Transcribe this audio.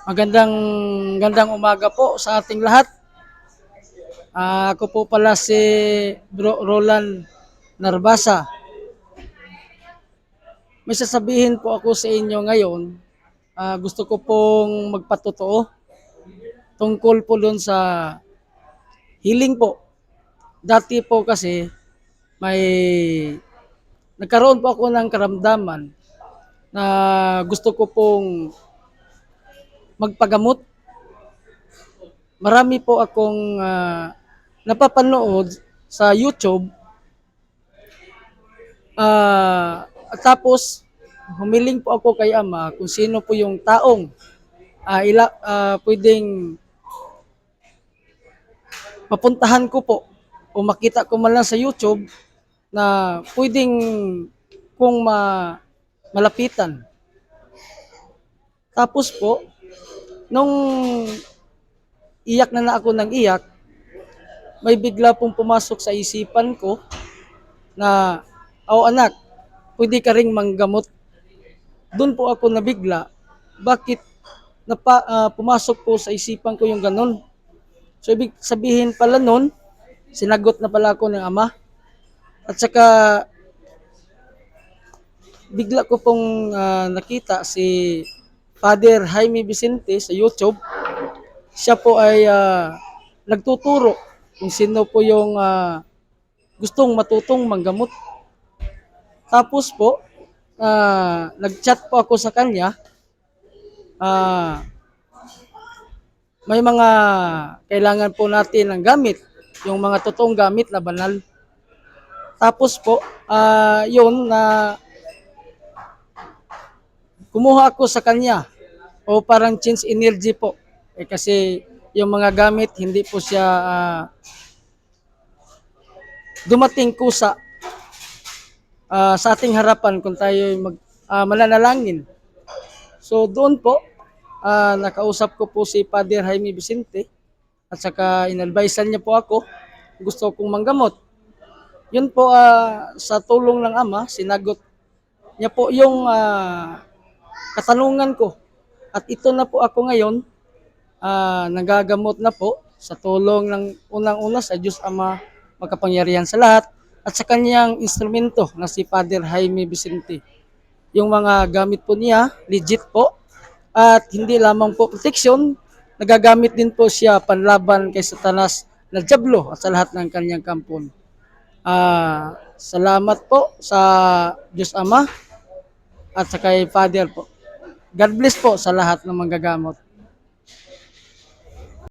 Magandang gandang umaga po sa ating lahat. Ako po pala si Bro Roland Narbasa. May sasabihin po ako sa inyo ngayon. Gusto ko pong magpatotoo tungkol po doon sa healing po. Dati po kasi may nagkaroon po ako ng karamdaman na gusto ko pong magpagamot. Marami po akong napapanood sa YouTube. Tapos, humiling po ako kay Ama kung sino po yung taong pwedeng mapuntahan ko po o makita ko man lang sa YouTube na pwedeng kong malapitan. Tapos po, nung iyak na ako ng iyak, may bigla pong pumasok sa isipan ko na, "Oh anak, pwede ka ring manggamot." Doon po ako nabigla, bakit pumasok po sa isipan ko yung ganun. So ibig sabihin pala nun, sinagot na pala ako ng Ama. At saka bigla ko pong nakita si Father Jaime Vicente sa YouTube. Siya po ay nagtuturo kung sino po yung gustong matutong manggamot. Tapos po, nag-chat po ako sa kanya. Ah, may mga kailangan po natin ng gamit, yung mga totoong gamit na banal. Tapos po, yun na kumuha ako sa kanya o parang change energy po. Kasi yung mga gamit, hindi po siya dumating kusa sa ating harapan kung tayo mananalangin. So doon po, nakausap ko po si Father Jaime Vicente at saka inadvisean niya po ako, gusto kong manggamot. Yun po, sa tulong ng Ama, sinagot niya po yung katanungan ko. At ito na po ako ngayon, nagagamot na po sa tulong ng unang-una sa Diyos Ama makapangyarihan sa lahat at sa kanyang instrumento na si Father Jaime Vicente. Yung mga gamit po niya, legit po, at hindi lamang po protection, nagagamit din po siya panlaban kay Satanas na Diablo at sa lahat ng kanyang kampon. Salamat po sa Diyos Ama at sa kay Father po. God bless po sa lahat ng manggagamot.